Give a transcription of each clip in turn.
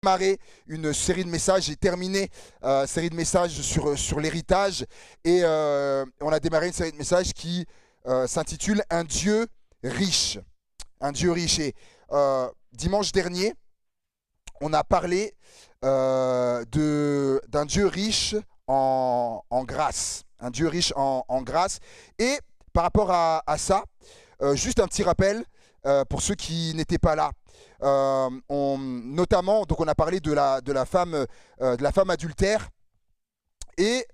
démarré une série de messages, j'ai terminé une série de messages sur l'héritage et on a démarré une série de messages qui s'intitule Un Dieu riche. Un Dieu riche. Et dimanche dernier, on a parlé d'un Dieu riche en grâce. Un Dieu riche en grâce. Et par rapport à ça, juste un petit rappel pour ceux qui n'étaient pas là. Notamment, donc on a parlé de la femme adultère et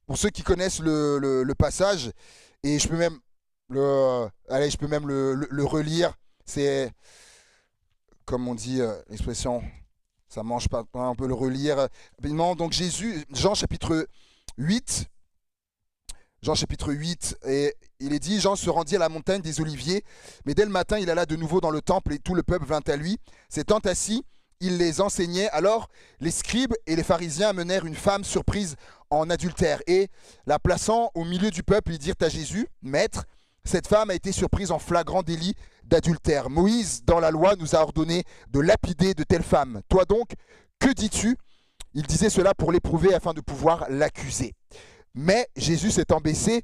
pour ceux qui connaissent le passage, et je peux même le relire. C'est comme on dit l'expression, ça mange pas, on peut le relire rapidement. Donc Jésus, Jean chapitre 8, et il est dit, Jean se rendit à la montagne des Oliviers, mais dès le matin, il alla de nouveau dans le temple et tout le peuple vint à lui. S'étant assis, il les enseignait. Alors les scribes et les pharisiens amenèrent une femme surprise en adultère et, la plaçant au milieu du peuple, ils dirent à Jésus, « Maître, cette femme a été surprise en flagrant délit d'adultère. Moïse, dans la loi, nous a ordonné de lapider de telles femmes. Toi donc, que dis-tu » Il disait cela pour l'éprouver afin de pouvoir l'accuser. Mais Jésus s'étant baissé,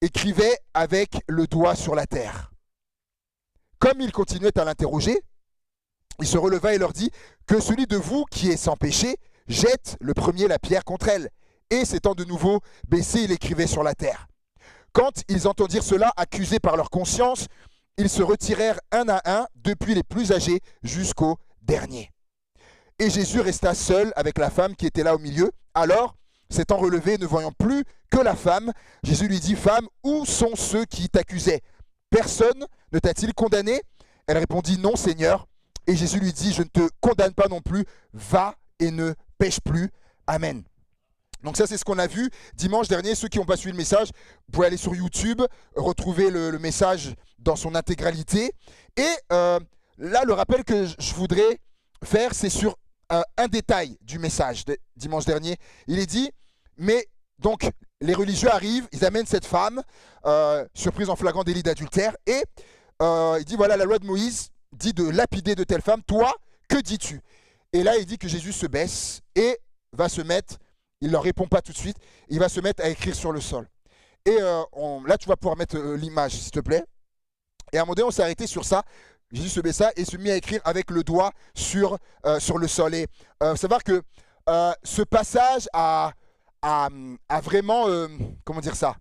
écrivait avec le doigt sur la terre. Comme il continuait à l'interroger, il se releva et leur dit, « Que celui de vous qui est sans péché jette le premier la pierre contre elle. » Et s'étant de nouveau baissé, il écrivait sur la terre. Quand ils entendirent cela, accusés par leur conscience, ils se retirèrent un à un, depuis les plus âgés jusqu'au dernier. Et Jésus resta seul avec la femme qui était là au milieu. Alors, s'étant relevé, ne voyant plus que la femme, Jésus lui dit, « Femme, où sont ceux qui t'accusaient? Personne ne t'a-t-il condamné ?» Elle répondit, « Non, Seigneur. » Et Jésus lui dit, « Je ne te condamne pas non plus. Va et ne pêche plus. » Amen. Donc ça, c'est ce qu'on a vu dimanche dernier. Ceux qui n'ont pas suivi le message, vous pouvez aller sur YouTube, retrouver le message dans son intégralité. Et là, le rappel que je voudrais faire, c'est sur un détail du message de dimanche dernier. Il est dit, mais donc les religieux arrivent, ils amènent cette femme, surprise en flagrant délit d'adultère, et il dit, voilà, la loi de Moïse dit de lapider de telle femme, toi, que dis-tu? Et là, il dit que Jésus se baisse et va se mettre, il ne leur répond pas tout de suite, il va se mettre à écrire sur le sol. Et là, tu vas pouvoir mettre l'image, s'il te plaît. Et à un moment donné, on s'est arrêté sur ça. Jésus se baissa et se mit à écrire avec le doigt sur le sol. Et savoir que ce passage a vraiment, comment dire ça,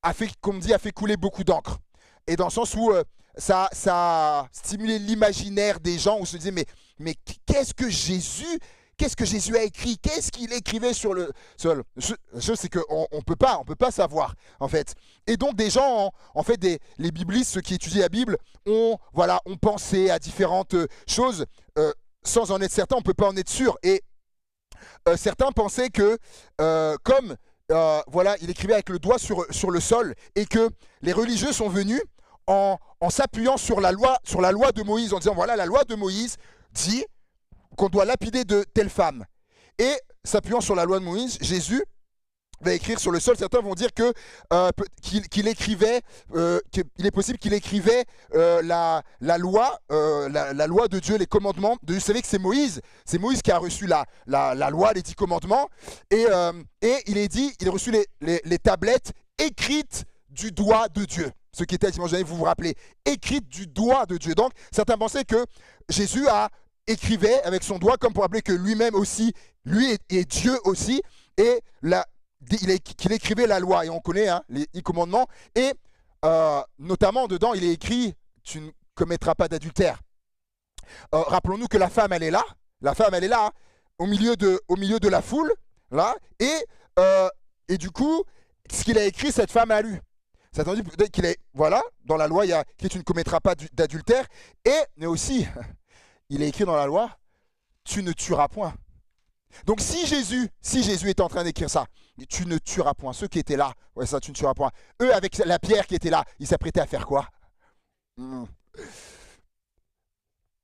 a fait couler beaucoup d'encre. Et dans le sens où ça a stimulé l'imaginaire des gens, où se disaient, mais qu'est-ce que Jésus a écrit? Qu'est-ce qu'il écrivait sur le sol? C'est qu'on ne peut pas savoir, en fait. Et donc, des gens, en fait, les biblistes, ceux qui étudient la Bible, ont pensé à différentes choses. Sans en être certain, on ne peut pas en être sûr. Et certains pensaient que, comme il écrivait avec le doigt sur le sol, et que les religieux sont venus en s'appuyant sur la loi de Moïse, en disant, voilà, la loi de Moïse dit qu'on doit lapider de telle femme. Et s'appuyant sur la loi de Moïse, Jésus va écrire sur le sol. Certains vont dire qu'il écrivait, qu'il est possible qu'il écrivait la loi de Dieu, les commandements. Vous savez que c'est Moïse qui a reçu la loi, les 10 commandements. Et il a reçu les tablettes écrites du doigt de Dieu. Ce qui était dimanche dernier, vous vous rappelez, écrites du doigt de Dieu. Donc, certains pensaient que Jésus écrivait avec son doigt, comme pour rappeler que lui-même aussi, lui est Dieu aussi, et qu'il écrivait la loi. Et on connaît les 10 commandements, et notamment dedans, il est écrit, tu ne commettras pas d'adultère. Rappelons-nous que la femme, elle est là, au milieu de la foule, là, et du coup, ce qu'il a écrit, cette femme a lu. Ça veut dire peut-être qu'il est, voilà, dans la loi, il y a que tu ne commettras pas d'adultère, mais aussi, il est écrit dans la loi, tu ne tueras point. Donc si Jésus était en train d'écrire ça, tu ne tueras point. Ceux qui étaient là, ouais, ça, tu ne tueras point. Eux, avec la pierre qui était là, ils s'apprêtaient à faire quoi?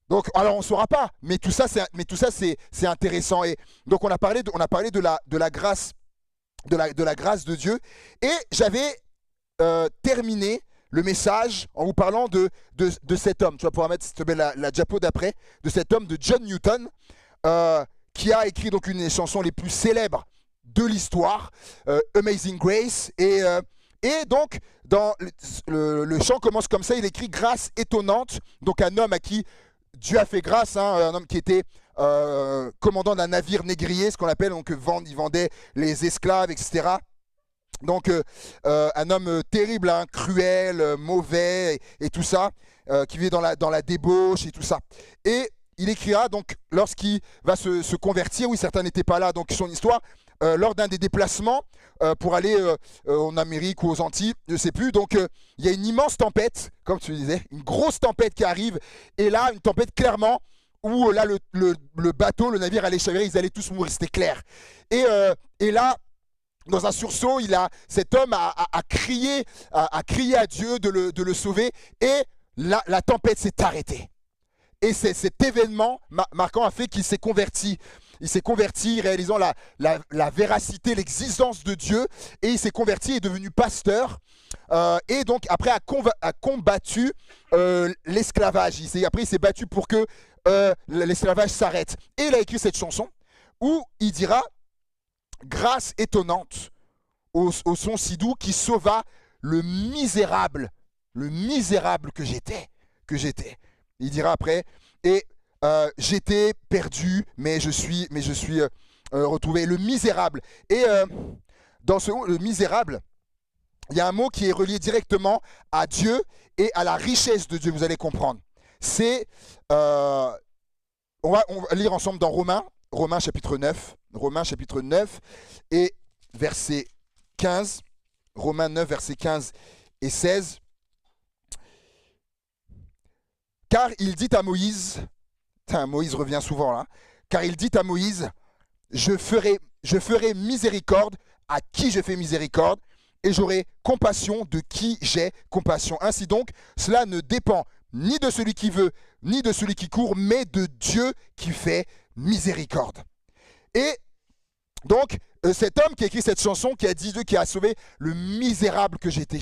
Donc, alors on ne saura pas, mais tout ça, c'est intéressant. Et donc on a parlé de la grâce de Dieu. Et j'avais terminé le message en vous parlant de cet homme. Tu vas pouvoir mettre, s'il te plaît, la diapo d'après, de cet homme, de John Newton, qui a écrit donc une des chansons les plus célèbres de l'histoire, Amazing Grace. Et donc, dans le chant commence comme ça, il écrit « Grâce étonnante », donc un homme à qui Dieu a fait grâce, un homme qui était commandant d'un navire négrier, ce qu'on appelle, donc il vendait les esclaves, etc. Donc un homme terrible, cruel, mauvais et tout ça, qui vivait dans la débauche et tout ça. Et il écrira donc lorsqu'il va se convertir, oui certains n'étaient pas là, donc son histoire, lors d'un des déplacements pour aller en Amérique ou aux Antilles, je ne sais plus, donc il y a une immense tempête, comme tu disais, une grosse tempête qui arrive, et là une tempête clairement, où là le bateau, le navire allait chavirer, ils allaient tous mourir, c'était clair. Et là, dans un sursaut, cet homme a crié à Dieu de le sauver, et la tempête s'est arrêtée. Et cet événement marquant a fait qu'il s'est converti. Il s'est converti réalisant la véracité, l'existence de Dieu, et il s'est converti et est devenu pasteur. Et donc après a combattu l'esclavage. Après il s'est battu pour que l'esclavage s'arrête. Et il a écrit cette chanson où il dira « Grâce étonnante au son si doux qui sauva le misérable que j'étais. » Il dira après « Et j'étais perdu, mais je suis retrouvé. » Le misérable. Et dans ce mot, le misérable, il y a un mot qui est relié directement à Dieu et à la richesse de Dieu, vous allez comprendre. C'est, on va lire ensemble dans Romains chapitre 9, et verset 15, Romains 9, versets 15 et 16. Car il dit à Moïse, Moïse revient souvent là, car il dit à Moïse, je ferai miséricorde à qui je fais miséricorde, et j'aurai compassion de qui j'ai compassion. Ainsi donc, cela ne dépend ni de celui qui veut, ni de celui qui court, mais de Dieu qui fait miséricorde. Et donc, cet homme qui a écrit cette chanson, qui a dit Dieu qui a sauvé le misérable que j'étais,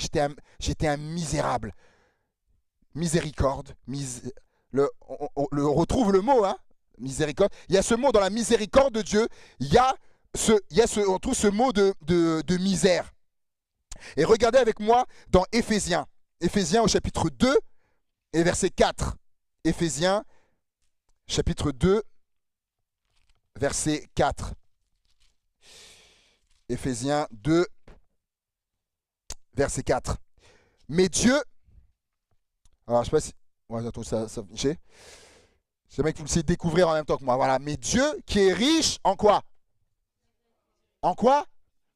j'étais un misérable. Miséricorde, on retrouve le mot, miséricorde. Il y a ce mot dans la miséricorde de Dieu, on trouve ce mot de misère. Et regardez avec moi dans Éphésiens au chapitre 2 et verset 4. Éphésiens, chapitre 2, verset 4. Éphésiens 2, verset 4. Mais Dieu... Alors, je ne sais pas si... Ouais, attends, ça affiché. J'aimerais que vous puissiez découvrir en même temps que moi. Voilà. Mais Dieu qui est riche en quoi? En quoi?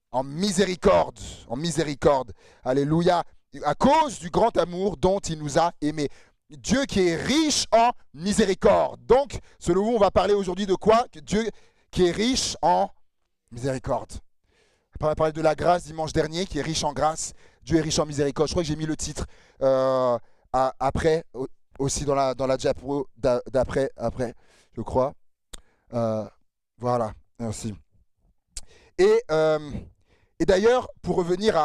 En miséricorde. En miséricorde. Alléluia. À cause du grand amour dont il nous a aimés. Dieu qui est riche en miséricorde. Donc, selon vous, on va parler aujourd'hui de quoi? Dieu qui est riche en miséricorde. On va parler de la grâce dimanche dernier, qui est riche en grâce. Dieu est riche en miséricorde. Je crois que j'ai mis le titre après, aussi dans la diapo d'après, je crois. Voilà, merci. Et d'ailleurs, pour revenir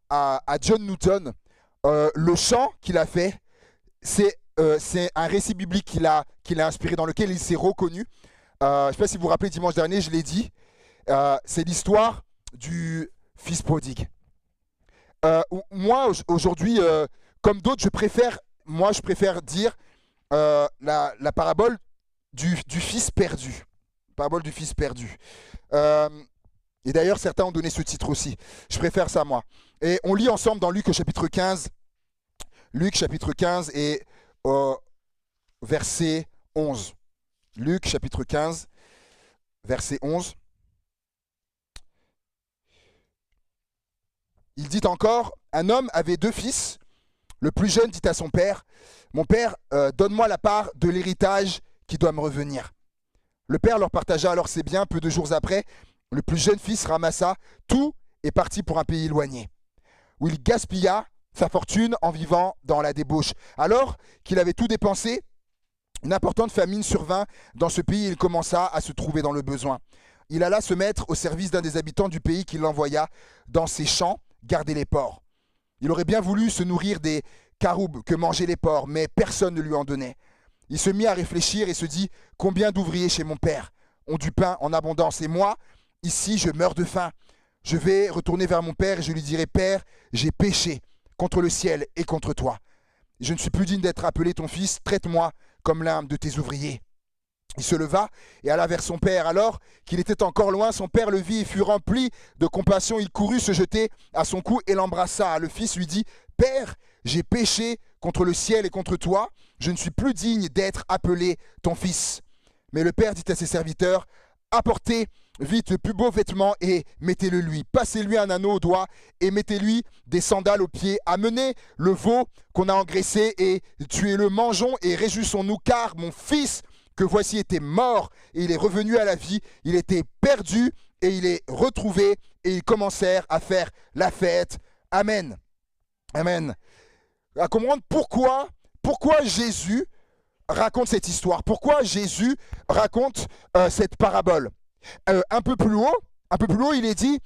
à John Newton, le chant qu'il a fait, c'est un récit biblique qu'il a inspiré, dans lequel il s'est reconnu. Je ne sais pas si vous vous rappelez, dimanche dernier, je l'ai dit. C'est l'histoire du fils prodigue. Moi, aujourd'hui, comme d'autres, je préfère dire la parabole du fils perdu. Parabole du fils perdu. Et d'ailleurs, certains ont donné ce titre aussi. Je préfère ça, moi. Et on lit ensemble dans Luc chapitre 15. Luc chapitre 15 et verset 11. Luc chapitre 15, verset 11. Il dit encore, un homme avait 2 fils. Le plus jeune dit à son père, mon père, donne-moi la part de l'héritage qui doit me revenir. Le père leur partagea alors ses biens. Peu de jours après, le plus jeune fils ramassa tout et partit pour un pays éloigné, où il gaspilla sa fortune en vivant dans la débauche. Alors qu'il avait tout dépensé, une importante famine survint dans ce pays et il commença à se trouver dans le besoin. Il alla se mettre au service d'un des habitants du pays qui l'envoya dans ses champs garder les porcs. Il aurait bien voulu se nourrir des caroubes que mangeaient les porcs, mais personne ne lui en donnait. Il se mit à réfléchir et se dit, combien d'ouvriers chez mon père ont du pain en abondance, et moi, ici, je meurs de faim. Je vais retourner vers mon père et je lui dirai, Père, j'ai péché contre le ciel et contre toi. Je ne suis plus digne d'être appelé ton fils, traite-moi comme l'un de tes ouvriers. Il se leva et alla vers son père. Alors qu'il était encore loin, son père le vit et fut rempli de compassion. Il courut se jeter à son cou et l'embrassa. Le fils lui dit, Père, j'ai péché contre le ciel et contre toi. Je ne suis plus digne d'être appelé ton fils. Mais le père dit à ses serviteurs, apportez vite le plus beau vêtement et mettez-le lui. Passez-lui un anneau au doigt et mettez-lui des sandales aux pieds. Amenez le veau qu'on a engraissé et tuez-le, mangeons et réjouissons-nous, car mon fils que voici était mort et il est revenu à la vie. Il était perdu et il est retrouvé et ils commencèrent à faire la fête. Amen. Amen. À comprendre pourquoi Jésus raconte cette histoire. Pourquoi Jésus raconte cette parabole. Un peu plus haut, il est dit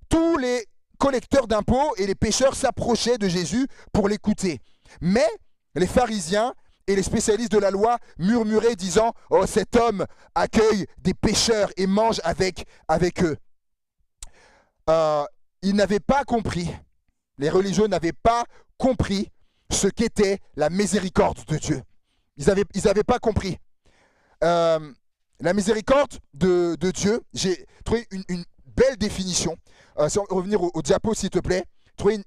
tous les collecteurs d'impôts et les pécheurs s'approchaient de Jésus pour l'écouter. Mais les pharisiens et les spécialistes de la loi murmuraient disant « Oh, cet homme accueille des pécheurs et mange avec eux. » Ils n'avaient pas compris, les religieux n'avaient pas compris ce qu'était la miséricorde de Dieu. Ils n'avaient pas compris. La miséricorde de Dieu, j'ai trouvé une belle définition. Si on va revenir au diapo, s'il te plaît. J'ai trouvé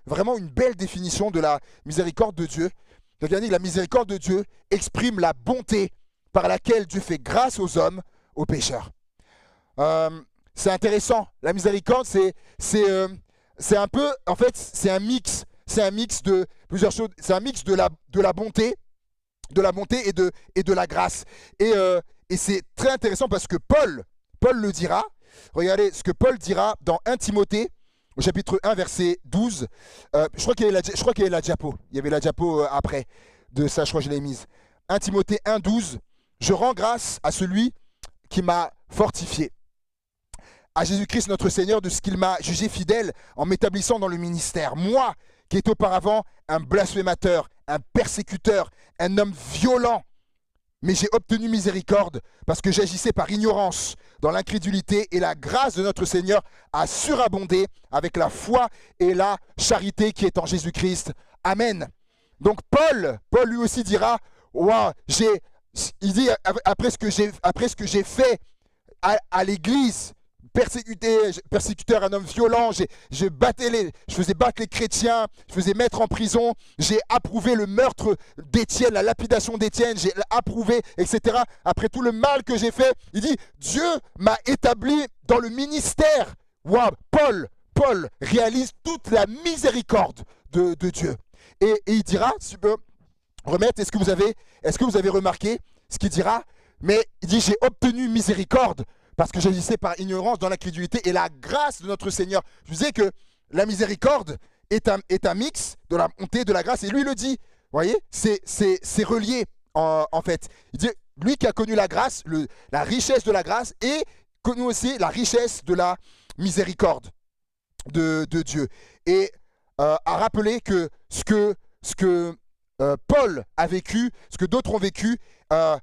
vraiment une belle définition de la miséricorde de Dieu. Regardez, la miséricorde de Dieu exprime la bonté par laquelle Dieu fait grâce aux hommes, aux pécheurs. C'est intéressant. La miséricorde, c'est un peu, en fait, c'est un mix de plusieurs choses. C'est un mix de la bonté et de la grâce. Et c'est très intéressant parce que Paul le dira. Regardez ce que Paul dira dans 1 Timothée, au chapitre 1, verset 12. Je crois qu'il y avait la diapo. Il y avait la diapo après de ça, je crois que je l'ai mise. 1 Timothée 1, 12. Je rends grâce à celui qui m'a fortifié, à Jésus-Christ notre Seigneur, de ce qu'il m'a jugé fidèle en m'établissant dans le ministère. Moi, qui étais auparavant un blasphémateur, un persécuteur, un homme violent, mais j'ai obtenu miséricorde parce que j'agissais par ignorance dans l'incrédulité, et la grâce de notre Seigneur a surabondé avec la foi et la charité qui est en Jésus-Christ. Amen. Donc Paul lui aussi dira, wow, il dit après ce que j'ai fait à l'église, persécuteur, un homme violent, je faisais battre les chrétiens, je faisais mettre en prison, j'ai approuvé le meurtre d'Étienne, la lapidation d'Étienne, j'ai approuvé, etc. Après tout le mal que j'ai fait, il dit, Dieu m'a établi dans le ministère. Wow, Paul réalise toute la miséricorde de Dieu. Et il dira, si tu peux remettre, est-ce que vous avez remarqué ce qu'il dira? Mais il dit, j'ai obtenu miséricorde parce que j'agissais par ignorance dans l'incrédulité, et la grâce de notre Seigneur. Je vous disais que la miséricorde est un mix de la bonté, de la grâce, et lui le dit. Vous voyez, c'est relié en fait. Il dit, lui qui a connu la grâce, la richesse de la grâce, et connu aussi la richesse de la miséricorde de Dieu. Et a rappelé que ce que Paul a vécu, ce que d'autres ont vécu,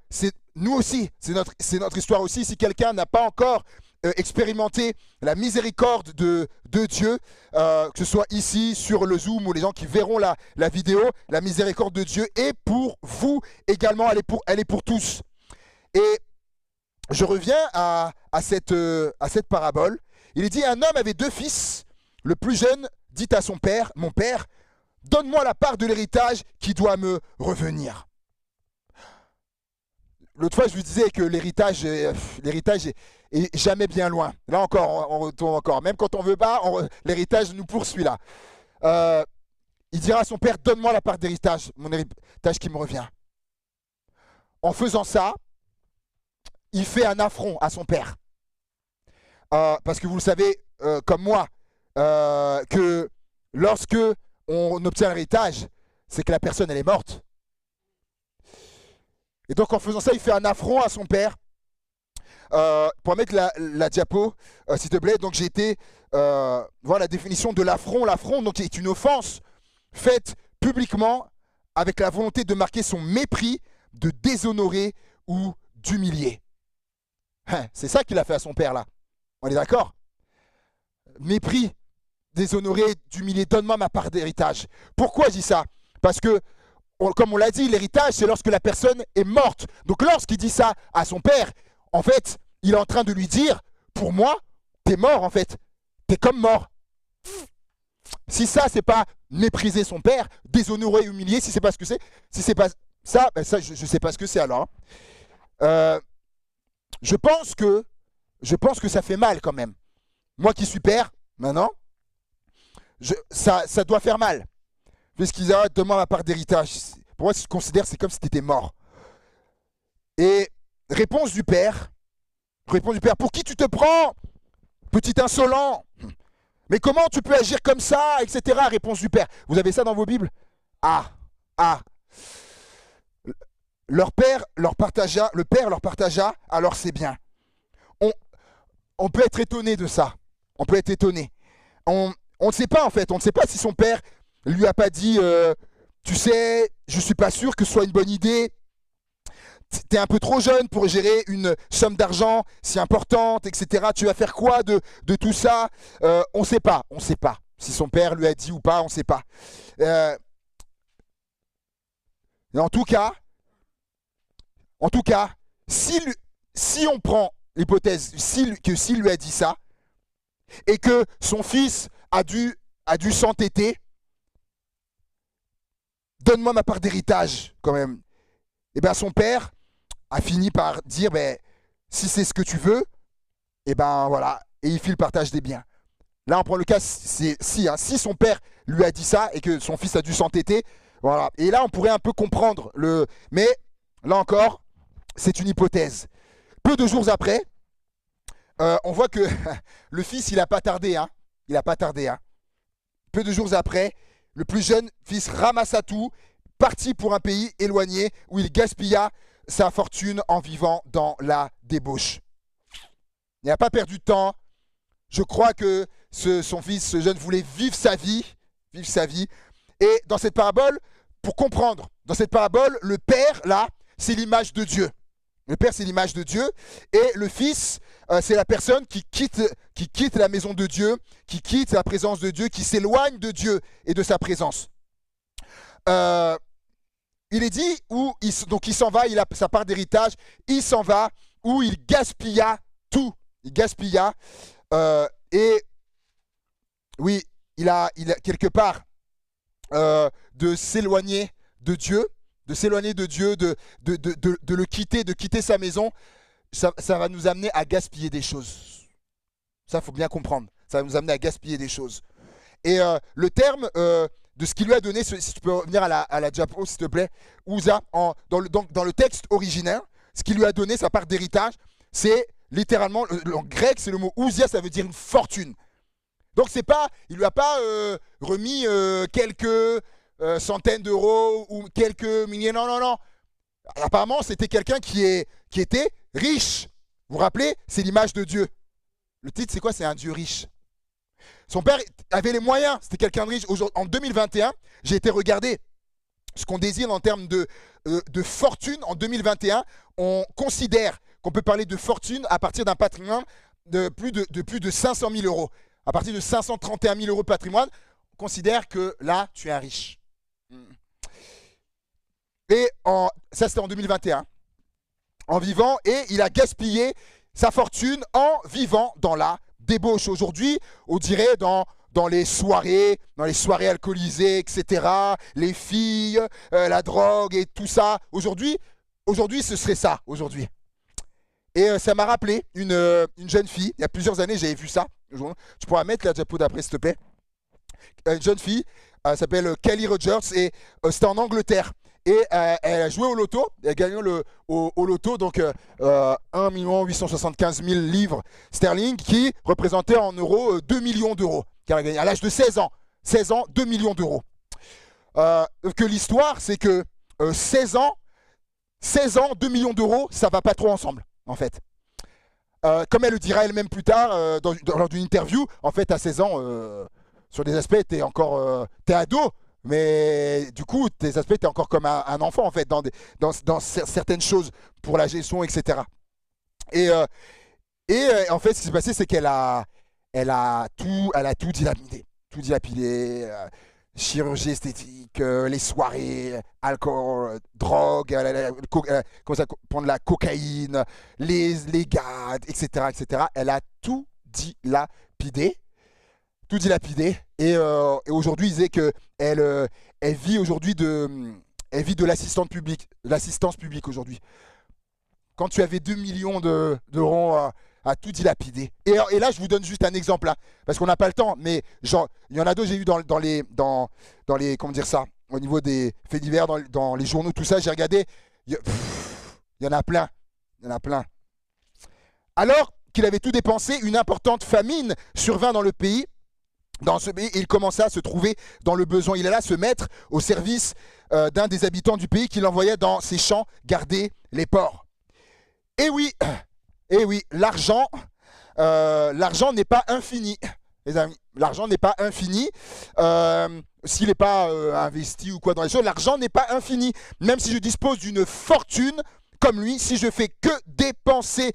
c'est nous aussi, c'est notre histoire aussi. Si quelqu'un n'a pas encore expérimenté la miséricorde de Dieu, que ce soit ici sur le Zoom ou les gens qui verront la vidéo, la miséricorde de Dieu est pour vous également, elle est pour tous. Et je reviens à cette parabole. Il est dit, un homme avait 2 fils. Le plus jeune dit à son père, mon père, donne-moi la part de l'héritage qui doit me revenir. L'autre fois, je vous disais que l'héritage est jamais bien loin. Là encore, on retourne encore. Même quand on veut pas, l'héritage nous poursuit là. Il dira à son père, donne-moi la part d'héritage, mon héritage qui me revient. En faisant ça, il fait un affront à son père. Parce que vous le savez, comme moi, que lorsque on obtient l'héritage, c'est que la personne, elle est morte. Et donc en faisant ça, il fait un affront à son père. pour mettre la diapo, s'il te plaît. Donc j'ai été voir la définition de l'affront. L'affront donc est une offense faite publiquement avec la volonté de marquer son mépris, de déshonorer ou d'humilier. C'est ça qu'il a fait à son père là. On est d'accord? Mépris, déshonorer, d'humilier. Donne-moi ma part d'héritage. Pourquoi je dis ça? Parce que, comme on l'a dit, l'héritage, c'est lorsque la personne est morte. Donc lorsqu'il dit ça à son père, en fait, il est en train de lui dire, pour moi, t'es mort en fait. T'es comme mort. Si ça, c'est pas mépriser son père, déshonorer, humilier, si c'est pas ce que c'est, si c'est pas ça, ben ça, je sais pas ce que c'est alors. Je pense que ça fait mal quand même. Moi qui suis père, maintenant, ça doit faire mal. Puisqu'ils arrêtent de ma part d'héritage. Pour moi, je considère que c'est comme si tu étais mort. Et réponse du père, pour qui tu te prends, petit insolent? Mais comment tu peux agir comme ça, etc. Réponse du père. Vous avez ça dans vos Bibles? Le père leur partagea, alors c'est bien. On peut être étonné de ça. On peut être étonné. On ne sait pas en fait. On ne sait pas si son père lui a pas dit tu sais, je suis pas sûr que ce soit une bonne idée. T'es un peu trop jeune pour gérer une somme d'argent si importante, etc. Tu vas faire quoi de tout ça? On ne sait pas. On ne sait pas. Si son père lui a dit ou pas, on ne sait pas. En tout cas, si on prend l'hypothèse que s'il lui a dit ça et que son fils a dû s'entêter, donne-moi ma part d'héritage quand même. Et bien son père a fini par dire si c'est ce que tu veux, et ben voilà, et il fit le partage des biens. Là on prend le cas si son père lui a dit ça et que son fils a dû s'entêter, voilà. Et là on pourrait un peu comprendre mais là encore c'est une hypothèse. Peu de jours après, on voit que le fils il a pas tardé, hein. Peu de jours après, le plus jeune fils ramassa tout, partit pour un pays éloigné où il gaspilla sa fortune en vivant dans la débauche. Il n'a pas perdu de temps. Je crois que son fils, ce jeune, voulait vivre sa vie. Et dans cette parabole, pour comprendre, dans cette parabole, le père, là, c'est l'image de Dieu. Le père, c'est l'image de Dieu. Et le fils, c'est la personne qui quitte la maison de Dieu, qui quitte la présence de Dieu, qui s'éloigne de Dieu et de sa présence. Il est dit donc il s'en va, il a sa part d'héritage, il s'en va, où il gaspilla tout. Il gaspilla. Et oui, il a quelque part de s'éloigner de Dieu, de le quitter, de quitter sa maison. Ça va nous amener à gaspiller des choses. Ça, il faut bien comprendre. Ça va nous amener à gaspiller des choses. Et le terme de ce qu'il lui a donné, si tu peux revenir à la diapo, s'il te plaît, Ouza, dans le texte originel, ce qu'il lui a donné, sa part d'héritage, c'est littéralement, en grec, c'est le mot Ouzia, ça veut dire une fortune. Donc c'est pas, il lui a pas remis quelques centaines d'euros ou quelques milliers, non. Apparemment, c'était quelqu'un qui était riche. Vous vous rappelez, c'est l'image de Dieu. Le titre, c'est quoi? C'est un Dieu riche. Son père avait les moyens, c'était quelqu'un de riche. En 2021, j'ai été regarder ce qu'on désigne en termes de fortune. En 2021, on considère qu'on peut parler de fortune à partir d'un patrimoine de plus de 500 000 euros. À partir de 531 000 euros de patrimoine, on considère que là, tu es un riche. Et ça, c'était en 2021. En vivant, et il a gaspillé sa fortune en vivant dans la débauche. Aujourd'hui, on dirait dans les soirées alcoolisées, etc., les filles, la drogue et tout ça. Aujourd'hui, ce serait ça, aujourd'hui. Et ça m'a rappelé une jeune fille, il y a plusieurs années, j'avais vu ça. Tu pourras mettre la diapo d'après, s'il te plaît. Une jeune fille, elle s'appelle Kelly Rogers, et c'était en Angleterre. Et elle a joué au loto, elle a gagné au loto, donc 1 875 000 livres sterling, qui représentait en euros 2 millions d'euros, qu'elle a gagné à l'âge de 16 ans. 16 ans, 2 millions d'euros. Que l'histoire, c'est que 16 ans, 2 millions d'euros, ça va pas trop ensemble, en fait. comme elle le dira elle-même plus tard, lors d'une interview, en fait, à 16 ans, sur des aspects, t'es ado, mais du coup, tes aspects, t'es encore comme un enfant, en fait, dans certaines choses, pour la gestion, etc. Et, euh, en fait, ce qui s'est passé, c'est qu'elle a tout dilapidé. Tout dilapidé. Chirurgie esthétique, les soirées, alcool, drogue, comment ça, prendre la cocaïne, les gars, etc., etc. Elle a tout dilapidé. Tout dilapidé. Et aujourd'hui, il disait que elle vit aujourd'hui elle vit de l'assistance publique aujourd'hui. Quand tu avais 2 millions d'euros à tout dilapider. Et là, je vous donne juste un exemple, là, parce qu'on n'a pas le temps, mais genre, il y en a d'autres, j'ai eu dans les, comment dire ça, au niveau des faits divers, dans les journaux, tout ça, j'ai regardé, il y en a plein, il y en a plein. Alors qu'il avait tout dépensé, une importante famine survint dans le pays. Dans ce pays, il commença à se trouver dans le besoin. Il alla se mettre au service d'un des habitants du pays qui l'envoyait dans ses champs garder les porcs. Et oui, l'argent n'est pas infini, les amis. L'argent n'est pas infini. S'il n'est pas investi ou quoi dans les choses, l'argent n'est pas infini. Même si je dispose d'une fortune comme lui, si je fais que dépenser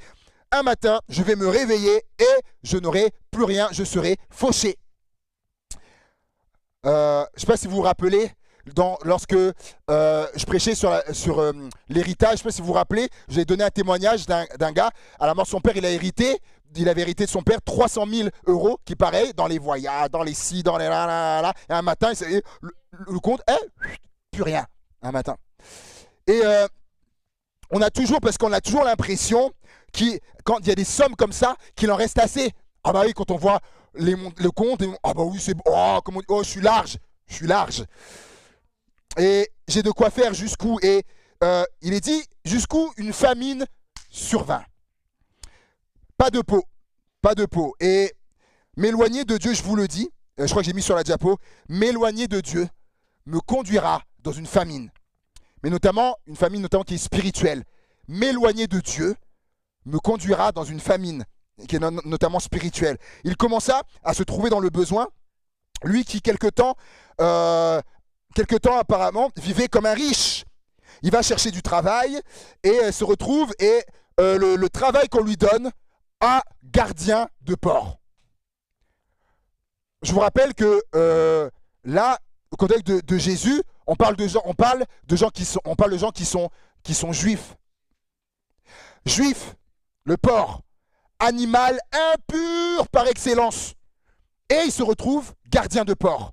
un matin, je vais me réveiller et je n'aurai plus rien, je serai fauché. Je ne sais pas si vous vous rappelez, lorsque je prêchais sur l'héritage, je ne sais pas si vous vous rappelez, j'ai donné un témoignage d'un gars, à la mort de son père, il avait hérité de son père 300 000 euros, qui pareil, dans les voyages, dans les ci, dans les là, et un matin, le compte, plus rien, un matin. Et parce qu'on a toujours l'impression, quand il y a des sommes comme ça, qu'il en reste assez. Ah bah oui, quand on voit le compte, ah bah oui, c'est bon, je suis large. Et j'ai de quoi faire jusqu'où. Et il est dit jusqu'où une famine survint. Pas de peau. Et m'éloigner de Dieu, je vous le dis, je crois que j'ai mis sur la diapo, m'éloigner de Dieu me conduira dans une famine. Mais notamment, une famine qui est spirituelle. M'éloigner de Dieu me conduira dans une famine qui est notamment spirituelle. Il commença à se trouver dans le besoin, lui qui quelque temps apparemment vivait comme un riche. Il va chercher du travail et se retrouve et le travail qu'on lui donne à gardien de port. Je vous rappelle que là, au contexte de Jésus, on parle de gens qui sont juifs. Juifs, le porc, animal impur par excellence. Et il se retrouve gardien de port.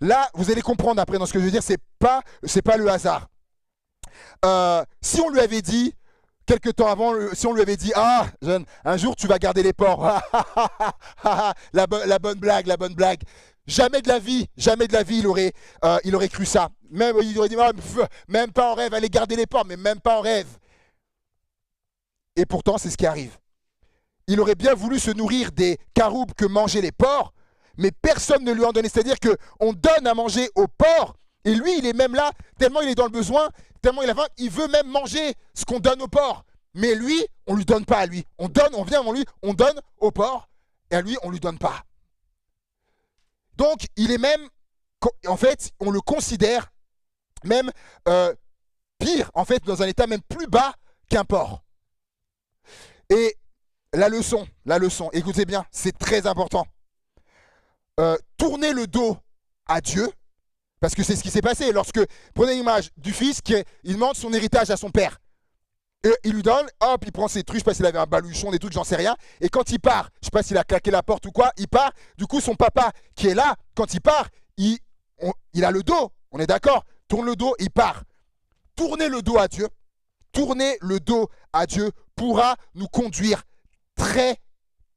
Là, vous allez comprendre après dans ce que je veux dire, c'est pas le hasard. Si on lui avait dit, quelque temps avant, si on lui avait dit, jeune, un jour tu vas garder les porcs, la bonne blague. Jamais de la vie, il aurait cru ça. Même, il aurait dit, même pas en rêve, aller garder les porcs, mais même pas en rêve. Et pourtant, c'est ce qui arrive. Il aurait bien voulu se nourrir des caroubes que mangeaient les porcs, mais personne ne lui en donnait. C'est-à-dire qu'on donne à manger aux porcs, et lui, il est même là, tellement il est dans le besoin, tellement il a faim, il veut même manger ce qu'on donne aux porcs. Mais lui, on ne lui donne pas à lui. On vient avant lui, on donne aux porcs, et à lui, on ne lui donne pas. Donc, il est même, en fait, on le considère même pire, en fait, dans un état même plus bas qu'un porc. Et la leçon, écoutez bien, c'est très important. Tourner le dos à Dieu, parce que c'est ce qui s'est passé lorsque, prenez l'image du fils qui il demande son héritage à son père. Et il lui donne, hop, il prend ses trucs, je sais pas s'il avait un baluchon, des trucs, j'en sais rien. Et quand il part, je sais pas s'il a claqué la porte ou quoi, il part. Du coup, son papa qui est là, quand il part, il a le dos, on est d'accord, tourne le dos, il part. Tourner le dos à Dieu pourra nous conduire très,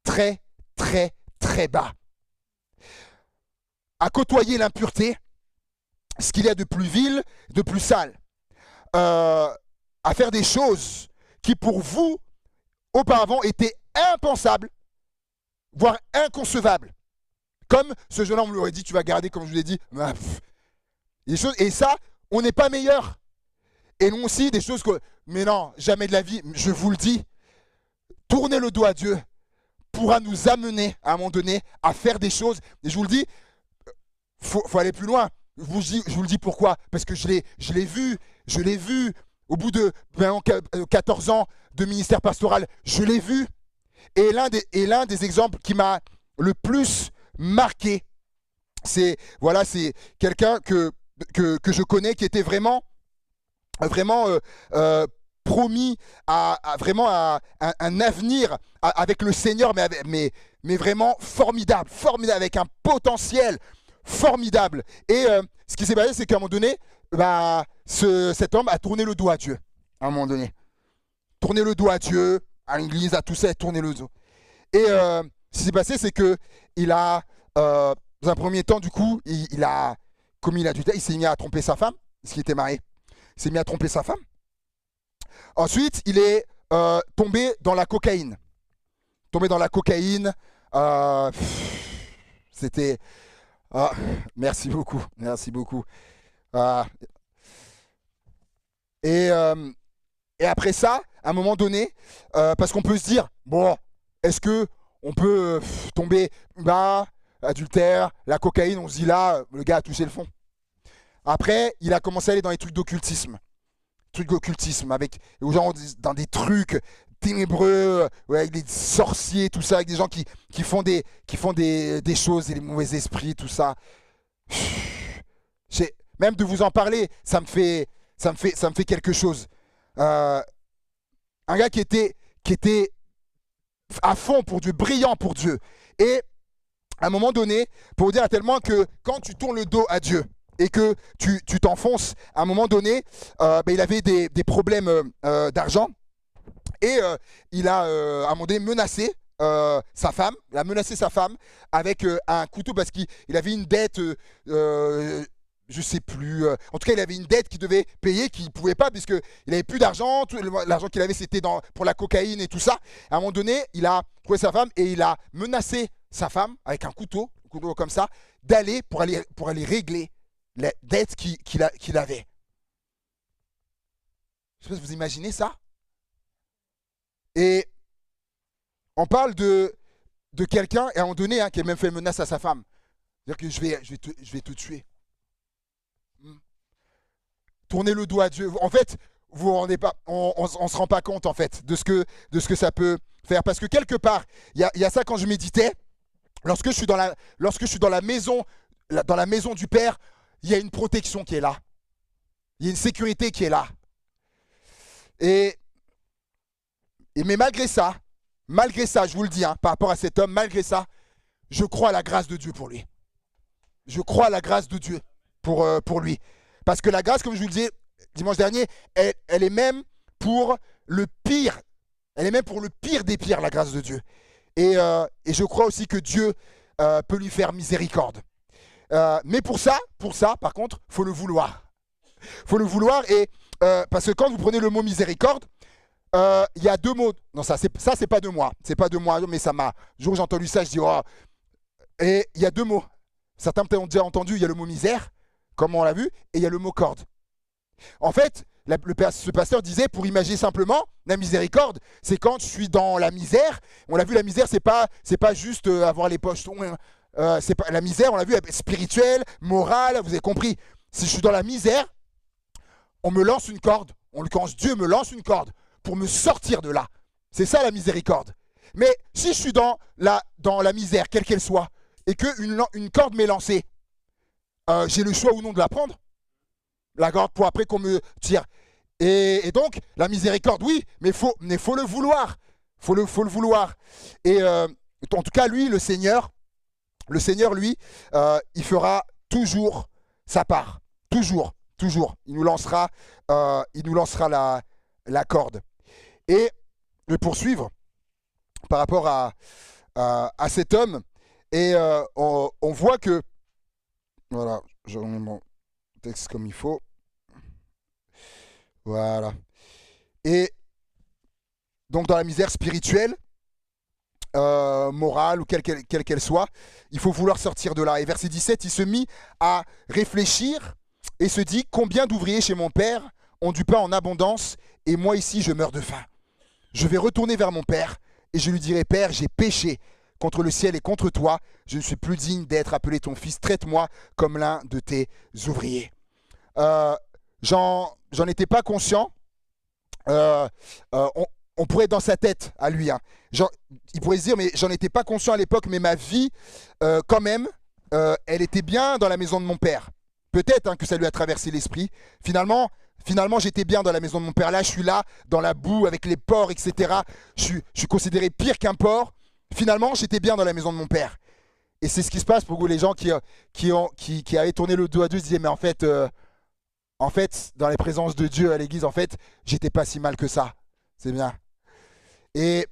très, très, très bas. À côtoyer l'impureté, ce qu'il y a de plus vil, de plus sale. À faire des choses qui pour vous, auparavant, étaient impensables, voire inconcevables. Comme ce jeune homme lui aurait dit, tu vas garder, comme je vous l'ai dit, des choses, et ça, on n'est pas meilleur. Et nous aussi, des choses que, mais non, jamais de la vie, je vous le dis, tourner le dos à Dieu pourra nous amener à un moment donné à faire des choses. Et je vous le dis, faut aller plus loin. Je vous le dis pourquoi. Parce que je l'ai vu au bout de 14 ans de ministère pastoral, je l'ai vu. Et l'un des exemples qui m'a le plus marqué, c'est quelqu'un que je connais qui était vraiment promis à vraiment un avenir avec le Seigneur, mais vraiment formidable, avec un potentiel formidable. Et ce qui s'est passé, c'est qu'à un moment donné, cet homme a tourné le dos à Dieu. À un moment donné, tourner le dos à Dieu, à l'église, à tout ça, tourner le dos. Et ce qui s'est passé, c'est que il a, dans un premier temps, du coup, il a commis l'adultère. Il s'est mis à tromper sa femme, parce qu'il était marié. Il s'est mis à tromper sa femme. Ensuite, il est tombé dans la cocaïne. C'était... merci beaucoup. Et après ça, à un moment donné, parce qu'on peut se dire, bon, est-ce que on peut tomber adultère, la cocaïne, on se dit là, le gars a touché le fond. Après, il a commencé à aller dans les trucs d'occultisme. Avec aux gens dans des trucs ténébreux, avec des sorciers, tout ça, avec des gens qui font des choses, et les mauvais esprits, tout ça. Même de vous en parler, ça me fait quelque chose. Un gars qui était à fond pour Dieu, brillant pour Dieu. Et à un moment donné, pour vous dire à tellement que quand tu tournes le dos à Dieu et que tu t'enfonces, à un moment donné, il avait des problèmes d'argent. Et il a, à un moment donné, menacé sa femme. Il a menacé sa femme avec un couteau parce qu'il avait une dette, je sais plus. En tout cas, il avait une dette qu'il devait payer, qu'il ne pouvait pas puisqu'il n'avait plus d'argent. L'argent qu'il avait, c'était pour la cocaïne et tout ça. À un moment donné, il a trouvé sa femme et il a menacé sa femme avec un couteau comme ça, d'aller pour aller régler les dettes qu'il avait. Je sais pas si vous imaginez ça. Et on parle de quelqu'un, et à un moment donné, qui a même fait une menace à sa femme. C'est-à-dire que je vais te tuer. Tournez le dos à Dieu. En fait, vous vous rendez pas, on se rend pas compte en fait de ce que ça peut faire. Parce que quelque part, il y a ça quand je méditais. Lorsque je suis dans la maison du Père, il y a une protection qui est là. Il y a une sécurité qui est là. Mais malgré ça, je vous le dis, par rapport à cet homme, malgré ça, je crois à la grâce de Dieu pour lui. Je crois à la grâce de Dieu pour lui. Parce que la grâce, comme je vous le disais dimanche dernier, elle est même pour le pire. Elle est même pour le pire des pires, la grâce de Dieu. Et je crois aussi que Dieu peut lui faire miséricorde. Mais pour ça, par contre, il faut le vouloir. Il faut le vouloir, parce que quand vous prenez le mot miséricorde, il y a deux mots. Non, ça c'est pas de moi. C'est pas de moi, mais ça m'a. Le jour où j'ai entendu ça, je dis oh. Et il y a deux mots. Certains peut-être ont déjà entendu, il y a le mot misère, comme on l'a vu, et il y a le mot corde. En fait, ce pasteur disait, pour imaginer simplement, la miséricorde, c'est quand je suis dans la misère. On l'a vu, la misère, c'est pas juste avoir les poches. C'est pas la misère, on l'a vu, spirituelle, morale, vous avez compris. Si je suis dans la misère, on me lance une corde. Quand Dieu me lance une corde pour me sortir de là. C'est ça la miséricorde. Mais si je suis dans la misère, quelle qu'elle soit, et qu'une corde m'est lancée, j'ai le choix ou non de la prendre. La corde pour après qu'on me tire. Et donc, la miséricorde, oui, mais faut le vouloir. Faut le vouloir. Et en tout cas, lui, le Seigneur, lui, il fera toujours sa part. Toujours. Il nous lancera la corde. Et je vais poursuivre par rapport à cet homme. Et on voit que... Voilà, je remets mon texte comme il faut. Voilà. Et donc dans la misère spirituelle, morale ou quelle qu'elle soit, il faut vouloir sortir de là. Et verset 17, il se mit à réfléchir et se dit, combien d'ouvriers chez mon père ont du pain en abondance et moi ici je meurs de faim. Je vais retourner vers mon père et je lui dirai, Père, j'ai péché contre le ciel et contre toi, je ne suis plus digne d'être appelé ton fils, traite-moi comme l'un de tes ouvriers. J'en étais pas conscient. On pourrait être dans sa tête à lui. Hein. Il pourrait se dire, mais j'en étais pas conscient à l'époque, mais ma vie, quand même, elle était bien dans la maison de mon père. Peut-être hein, que ça lui a traversé l'esprit. Finalement, j'étais bien dans la maison de mon père. Là, je suis là, dans la boue, avec les porcs, etc. Je suis considéré pire qu'un porc. Finalement, j'étais bien dans la maison de mon père. Et c'est ce qui se passe pour les gens qui avaient tourné le dos à Dieu, se disaient, mais en fait, dans les présences de Dieu à l'église, en fait, j'étais pas si mal que ça. C'est bien. Et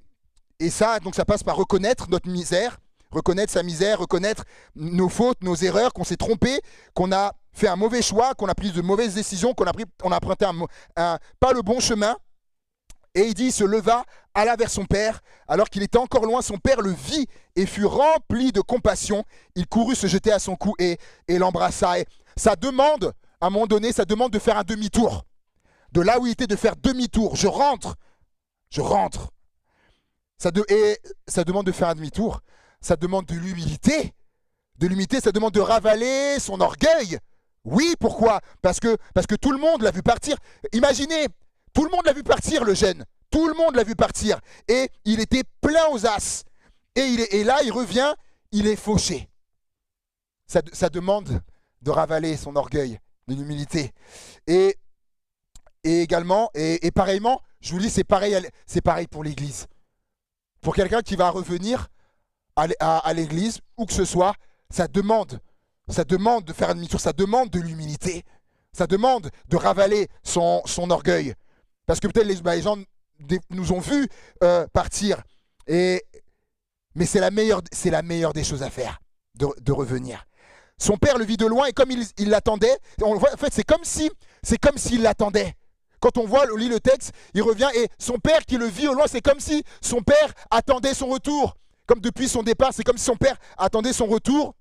ça, donc ça passe par reconnaître notre misère, reconnaître sa misère, reconnaître nos fautes, nos erreurs, qu'on s'est trompé, qu'on a fait un mauvais choix, qu'on a pris de mauvaises décisions, qu'on a emprunté pas le bon chemin. Et il dit, il se leva, alla vers son père, alors qu'il était encore loin, son père le vit et fut rempli de compassion. Il courut se jeter à son cou et l'embrassa. Et ça demande, à un moment donné, ça demande de faire un demi-tour. De là où il était, de faire demi-tour. Je rentre. Et ça demande de faire un demi-tour. Ça demande de l'humilité. De l'humilité, ça demande de ravaler son orgueil. Oui, pourquoi ? Parce que tout le monde l'a vu partir. Imaginez, tout le monde l'a vu partir, le jeune. Tout le monde l'a vu partir. Et il était plein aux as. Et là, il revient, il est fauché. Ça demande de ravaler son orgueil, de l'humilité. Et également, et pareillement, je vous dis, c'est pareil pour l'Église. Pour quelqu'un qui va revenir à l'Église, où que ce soit, ça demande de faire un demi-tour, ça demande de l'humilité, ça demande de ravaler son orgueil. Parce que peut-être les gens nous ont vus partir, mais c'est la meilleure des choses à faire, de revenir. Son père le vit de loin et comme il l'attendait, en fait c'est comme s'il l'attendait. Quand on lit le texte, il revient et son père qui le vit au loin, c'est comme si son père attendait son retour. Comme depuis son départ, c'est comme si son père attendait son retour.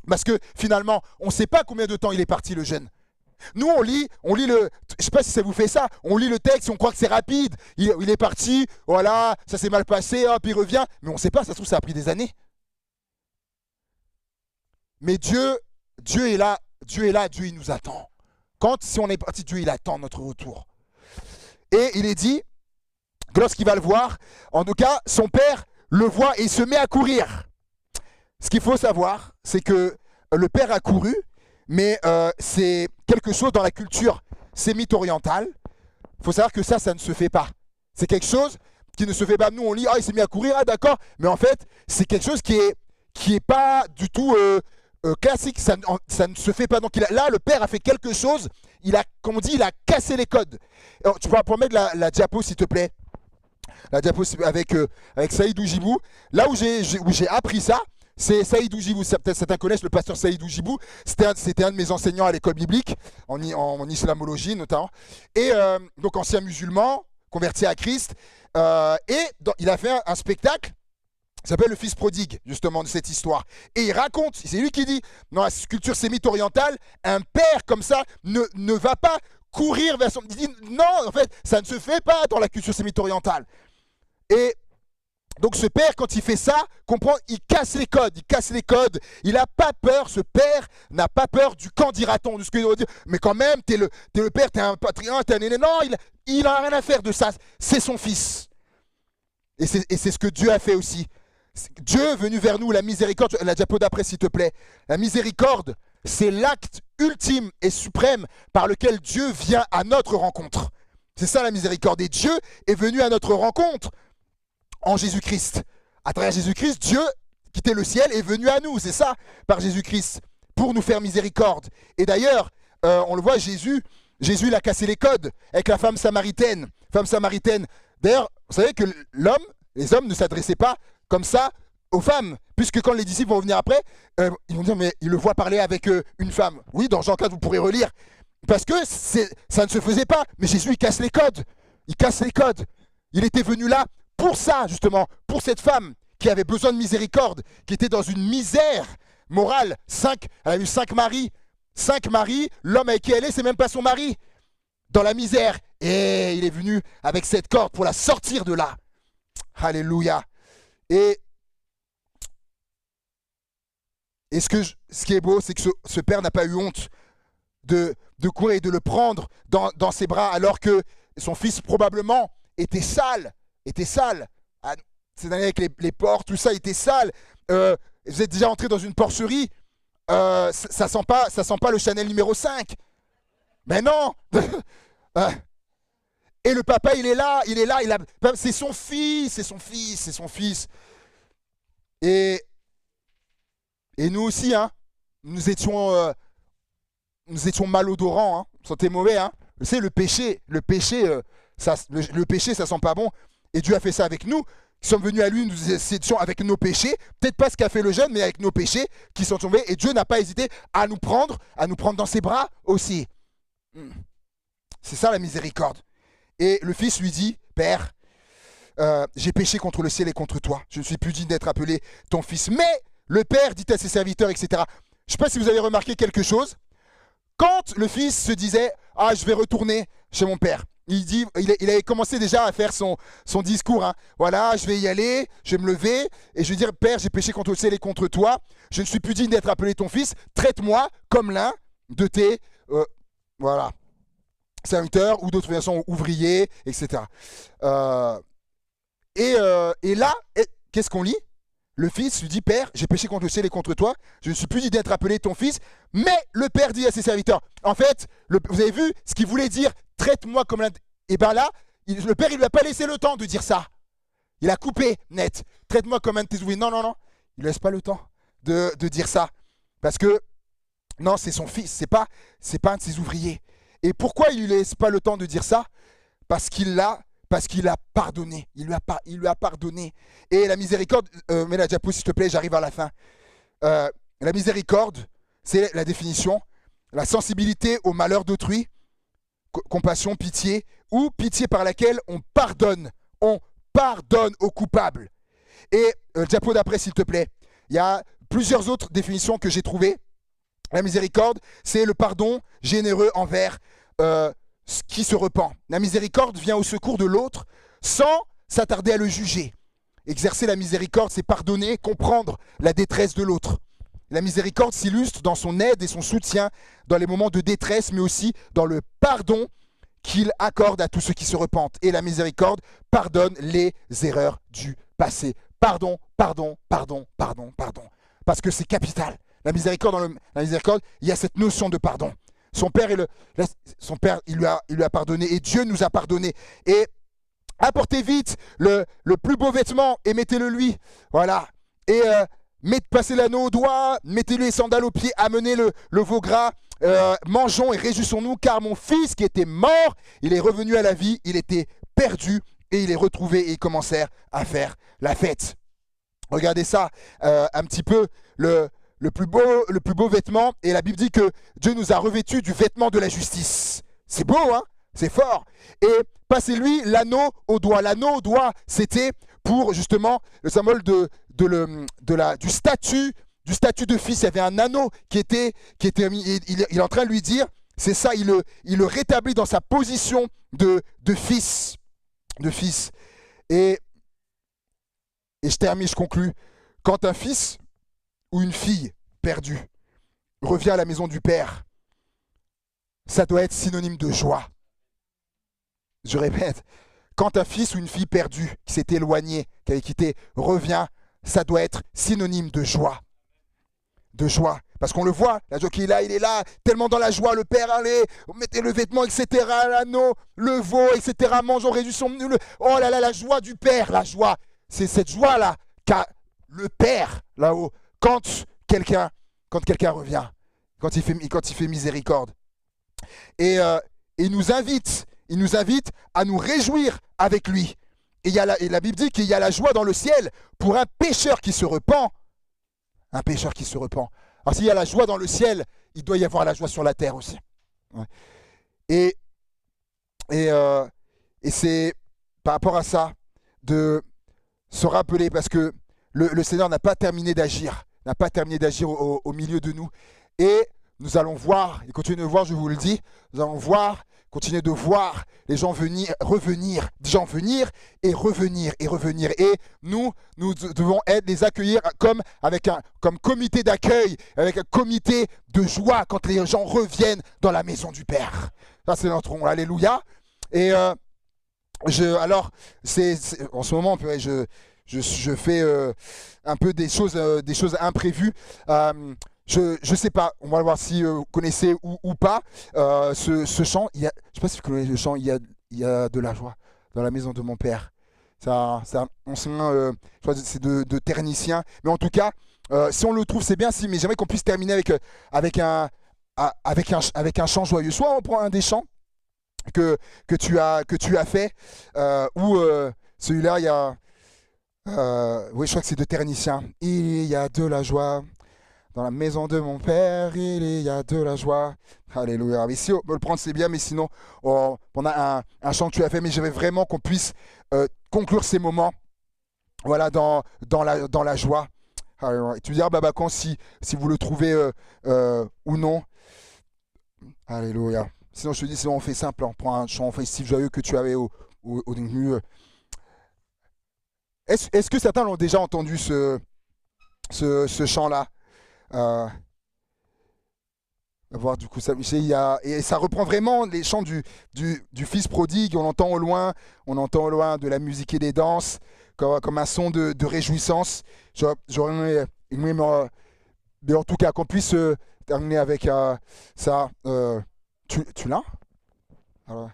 Parce que finalement, on ne sait pas combien de temps il est parti, le jeune. Nous, on lit je ne sais pas si ça vous fait ça, on lit le texte et on croit que c'est rapide. Il est parti, voilà, ça s'est mal passé, hop, il revient. Mais on ne sait pas, ça se trouve, ça a pris des années. Mais Dieu est là, Dieu il nous attend. Si on est parti, Dieu il attend notre retour. Et il est dit que lorsqu'il va le voir, en tout cas, son père le voit et il se met à courir. Ce qu'il faut savoir, c'est que le père a couru, mais c'est quelque chose dans la culture sémite-orientale. Il faut savoir que ça ne se fait pas. C'est quelque chose qui ne se fait pas. Nous, on lit, il s'est mis à courir, d'accord. Mais en fait, c'est quelque chose qui est pas du tout classique. Ça ne se fait pas. Donc là, le père a fait quelque chose. Comme on dit, il a cassé les codes. Alors, tu pourras mettre la diapo, s'il te plaît. La diapo avec Saïd Oujibou. Là où j'ai appris ça, c'est Saïd Oujibou. Certains connaissent le pasteur Saïd Oujibou. C'était un de mes enseignants à l'école biblique, en islamologie notamment. Et donc ancien musulman, converti à Christ. Il a fait un spectacle qui s'appelle Le Fils prodigue, justement, de cette histoire. Et il raconte, c'est lui qui dit, dans la culture sémite-orientale, un père comme ça ne va pas courir vers son... Il dit, non, en fait, ça ne se fait pas dans la culture sémite-orientale. Et donc ce père, quand il fait ça, comprend, il casse les codes. Il n'a pas peur, ce père n'a pas peur du quand dira-t-on, de ce qu'il va dire. Mais quand même, t'es le père, t'es un patriote, t'es un aîné. Non, il n'a rien à faire de ça. C'est son fils. Et c'est ce que Dieu a fait aussi. Dieu venu vers nous, la miséricorde, la diapo d'après s'il te plaît, la miséricorde, c'est l'acte ultime et suprême par lequel Dieu vient à notre rencontre. C'est ça la miséricorde. Et Dieu est venu à notre rencontre en Jésus-Christ. À travers Jésus-Christ, Dieu, qui était le ciel, est venu à nous, c'est ça, par Jésus-Christ, pour nous faire miséricorde. Et d'ailleurs, on le voit, Jésus, il a cassé les codes avec la femme samaritaine. D'ailleurs, vous savez que les hommes ne s'adressaient pas comme ça aux femmes, puisque quand les disciples vont revenir après, ils vont dire, mais ils le voient parler avec une femme. Oui, dans Jean 4, vous pourrez relire. Parce que ça ne se faisait pas. Mais Jésus, il casse les codes. Il était venu là pour ça, justement, pour cette femme qui avait besoin de miséricorde, qui était dans une misère morale. Elle a eu 5 maris. 5 maris, l'homme avec qui elle est, c'est même pas son mari. Dans la misère. Et il est venu avec cette corde pour la sortir de là. Alléluia. Et ce qui est beau, c'est que ce père n'a pas eu honte de courir et de le prendre dans ses bras, alors que son fils probablement était sale. Ah, c'est dingue, avec les porcs, tout ça était sale. Vous êtes déjà entré dans une porcherie, ça sent pas le Chanel numéro 5. Mais non. Et le papa, il est là, c'est son fils. Et nous aussi, hein, nous étions malodorants, hein, on sentait mauvais. Hein. Vous savez, le péché, ça sent pas bon. Et Dieu a fait ça avec nous, qui sommes venus à lui, nous étions avec nos péchés, peut-être pas ce qu'a fait le jeune, mais avec nos péchés qui sont tombés. Et Dieu n'a pas hésité à nous prendre dans ses bras aussi. C'est ça la miséricorde. Et le fils lui dit, Père, j'ai péché contre le ciel et contre toi. Je ne suis plus digne d'être appelé ton fils. Mais le père dit à ses serviteurs, etc. Je ne sais pas si vous avez remarqué quelque chose. Quand le fils se disait, ah, je vais retourner chez mon père, il avait commencé déjà à faire son discours. Hein. Voilà, je vais y aller, je vais me lever et je vais dire, Père, j'ai péché contre le ciel et contre toi. Je ne suis plus digne d'être appelé ton fils. Traite-moi comme l'un de tes serviteurs ou d'autres versions ouvriers, etc. Et là, qu'est-ce qu'on lit? Le fils lui dit, Père, j'ai péché contre le ciel et contre toi, je ne suis plus digne d'être appelé ton fils. Mais le père dit à ses serviteurs, en fait, vous avez vu ce qu'il voulait dire, traite-moi comme l'un. Et bien là, le père, il ne lui a pas laissé le temps de dire ça. Il a coupé net. Traite-moi comme un de tes ouvriers. Non. Il ne laisse pas le temps de dire ça. Parce que, non, c'est son fils, c'est pas un de ses ouvriers. Et pourquoi il ne lui laisse pas le temps de dire ça? Parce qu'il a pardonné. Il lui a pardonné. Et la miséricorde, mets la diapo s'il te plaît, j'arrive à la fin. La miséricorde, c'est la définition, la sensibilité au malheur d'autrui, compassion, pitié, ou pitié par laquelle on pardonne aux coupables. Et diapo d'après s'il te plaît, il y a plusieurs autres définitions que j'ai trouvées. La miséricorde, c'est le pardon généreux envers qui se repent. La miséricorde vient au secours de l'autre sans s'attarder à le juger. Exercer la miséricorde, c'est pardonner, comprendre la détresse de l'autre. La miséricorde s'illustre dans son aide et son soutien dans les moments de détresse, mais aussi dans le pardon qu'il accorde à tous ceux qui se repentent. Et la miséricorde pardonne les erreurs du passé. Pardon. Parce que c'est capital. La miséricorde, il y a cette notion de pardon. Son père, il lui a pardonné et Dieu nous a pardonné. Et apportez vite le plus beau vêtement et mettez-le lui. Voilà. Et passez l'anneau au doigt, mettez-lui les sandales aux pieds, amenez le veau gras. Mangeons et réjouissons-nous car mon fils qui était mort, il est revenu à la vie, il était perdu et il est retrouvé et ils commencèrent à faire la fête. Regardez ça un petit peu, le plus beau vêtement, et la Bible dit que Dieu nous a revêtus du vêtement de la justice. C'est beau, hein? C'est fort. Et passez-lui l'anneau au doigt. L'anneau au doigt, c'était pour justement le symbole du statut de fils. Il y avait un anneau qui était mis. Il est en train de lui dire, c'est ça, il le rétablit dans sa position de fils. Et je termine, je conclus. Quand un fils ou une fille perdue revient à la maison du père, ça doit être synonyme de joie. Je répète, quand un fils ou une fille perdue qui s'est éloigné, qui avait quitté, revient, ça doit être synonyme de joie. De joie. Parce qu'on le voit, la joie qu'il a, il est là, tellement dans la joie, le père, allez, mettez le vêtement, etc., l'anneau, le veau, etc., mangeons, réjouissons, oh là là, la joie du père, la joie. C'est cette joie-là qu'a le père, là-haut, quand quelqu'un revient, quand il fait miséricorde. Et il nous invite à nous réjouir avec lui. Et la Bible dit qu'il y a la joie dans le ciel pour un pécheur qui se repent. Un pécheur qui se repent. Alors s'il y a la joie dans le ciel, il doit y avoir la joie sur la terre aussi. Ouais. Et c'est par rapport à ça de se rappeler, parce que le Seigneur n'a pas terminé d'agir. Au milieu de nous. Et nous allons voir, et continuez de voir, je vous le dis, nous allons voir continuer de voir les gens venir, revenir, des gens venir et revenir et revenir. Et nous devons les accueillir comme comité d'accueil, avec un comité de joie quand les gens reviennent dans la maison du Père. Ça, c'est notre rôle. Alléluia. Et alors, en ce moment, je fais un peu des choses imprévues. Je ne sais pas, on va voir si vous connaissez ou pas ce chant. Je ne sais pas si vous connaissez le chant, il y a de la joie dans la maison de mon Père. C'est un ancien, je crois que c'est de Ternicien. Mais en tout cas, si on le trouve, c'est bien. Mais j'aimerais qu'on puisse terminer avec un chant joyeux. Soit on prend un des chants que tu as fait, ou celui-là, il y a... oui, je crois que c'est de Ternicien. Il y a de la joie dans la maison de mon Père, il y a de la joie. Alléluia. Mais si on peut le prendre, c'est bien, mais sinon, on a un chant que tu as fait, mais j'aimerais vraiment qu'on puisse conclure ces moments, voilà, dans la joie. Alors, et tu me diras, Babacan, si vous le trouvez ou non. Alléluia. Sinon, je te dis, sinon on fait simple, on prend un chant festif joyeux que tu avais au début. Est-ce que certains l'ont déjà entendu, ce chant-là? Voir du coup ça, et ça reprend vraiment les chants du fils prodigue. On entend au loin de la musique et des danses comme un son de réjouissance. J'aurais aimé, mais en tout cas qu'on puisse terminer avec ça. Tu l'as? Alors,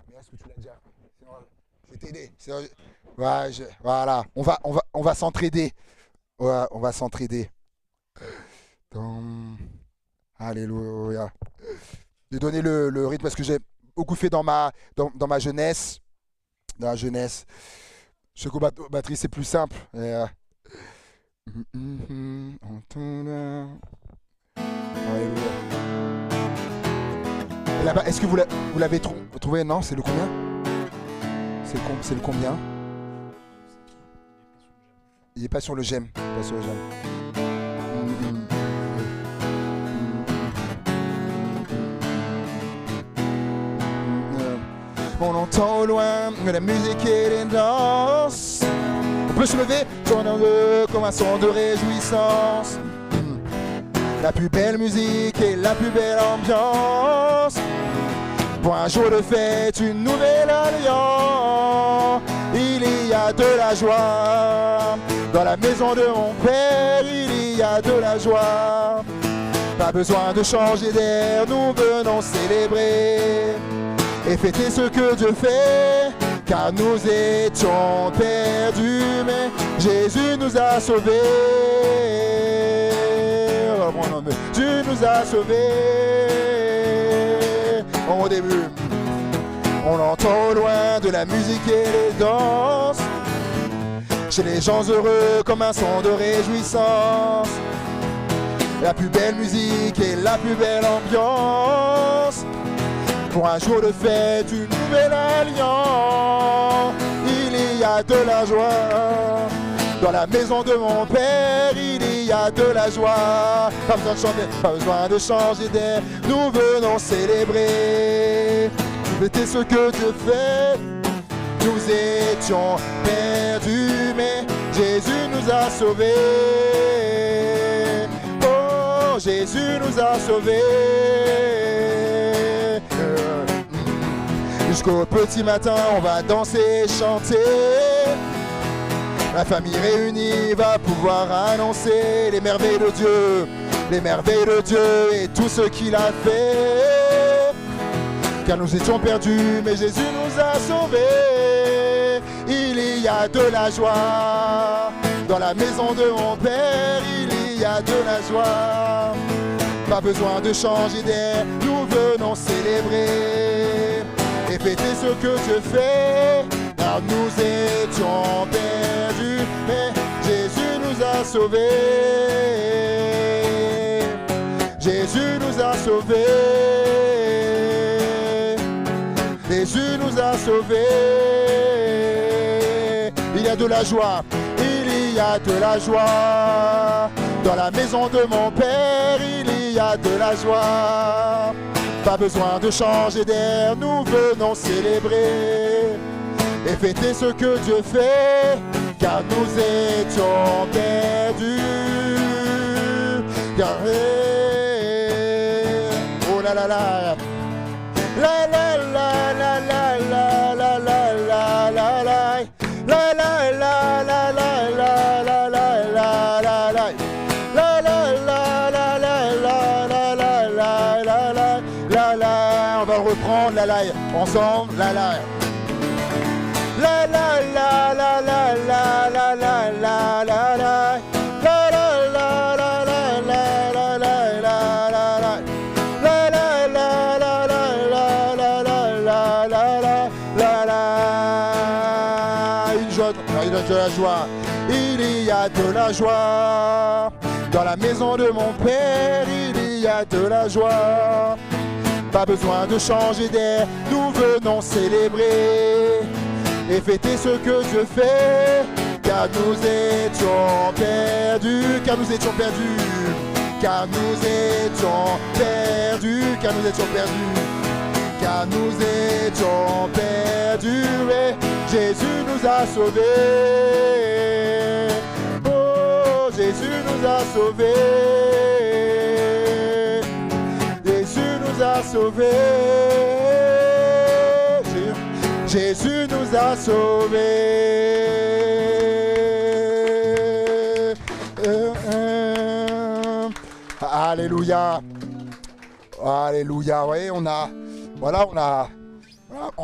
mais est-ce que tu l'as déjà? Sinon, je vais t'aider. Ouais, voilà, on va s'entraider. Ouais, on va s'entraider. Alléluia. J'ai donné le rythme parce que j'ai beaucoup fait dans ma jeunesse. Dans la jeunesse. Je sais qu'au batterie, c'est plus simple. Alléluia. Et là-bas, est-ce que vous l'avez trouvé? Non, c'est le combien? C'est le combien? Il n'est pas sur le j'aime. Pas sur le j'aime. On entend au loin la musique et les danses. On peut se lever, tourner comme un son de réjouissance. La plus belle musique et la plus belle ambiance. Pour un jour de fête, une nouvelle alliance. Il y a de la joie. Dans la maison de mon Père, il y a de la joie. Pas besoin de changer d'air, nous venons célébrer et fêter ce que Dieu fait, car nous étions perdus, mais Jésus nous a sauvés. Dieu nous a sauvés. Au début, on entend au loin de la musique et les danses. Chez les gens heureux comme un son de réjouissance. La plus belle musique et la plus belle ambiance. Pour un jour de fête, une nouvelle alliance. Il y a de la joie. Dans la maison de mon Père, il y a de la joie. Pas besoin de chanter, pas besoin de changer d'air. Nous venons célébrer. Fêter ce que Dieu fait. Nous étions perdus, mais Jésus nous a sauvés. Oh, Jésus nous a sauvés. Jusqu'au petit matin, on va danser et chanter. La famille réunie va pouvoir annoncer les merveilles de Dieu et tout ce qu'il a fait. Car nous étions perdus, mais Jésus nous a sauvés. Il y a de la joie. Dans la maison de mon Père, il y a de la joie. Pas besoin de changer d'air, nous venons célébrer et fêter ce que Dieu fait. Car nous étions perdus, mais Jésus nous a sauvés. Jésus nous a sauvés. Jésus nous a sauvés. Il y a de la joie, il y a de la joie. Dans la maison de mon Père, il y a de la joie. Pas besoin de changer d'air, nous venons célébrer et fêter ce que Dieu fait, car nous étions perdus. Car, oh là là là, la la la la la la la la la la la. La la la la la la la la la la la. La la la la la la la la la la la la la. On va reprendre la la ensemble, la la. La la la la la la la la la la la. La la la la la la la la la la la. La la la la la la la la la la la la. Une joie, il y a de la joie. Il y a de la joie. Dans la maison de mon père, il y a de la joie. Pas besoin de changer d'air, nous venons célébrer et fêter ce que Dieu fait, car nous étions perdus, car nous étions perdus, car nous étions perdus, car nous étions perdus, car nous étions perdus, et Jésus nous a sauvés. Oh, Jésus nous a sauvés. Jésus nous a sauvés. Jésus nous a sauvés. Alléluia. Alléluia. Oui, on a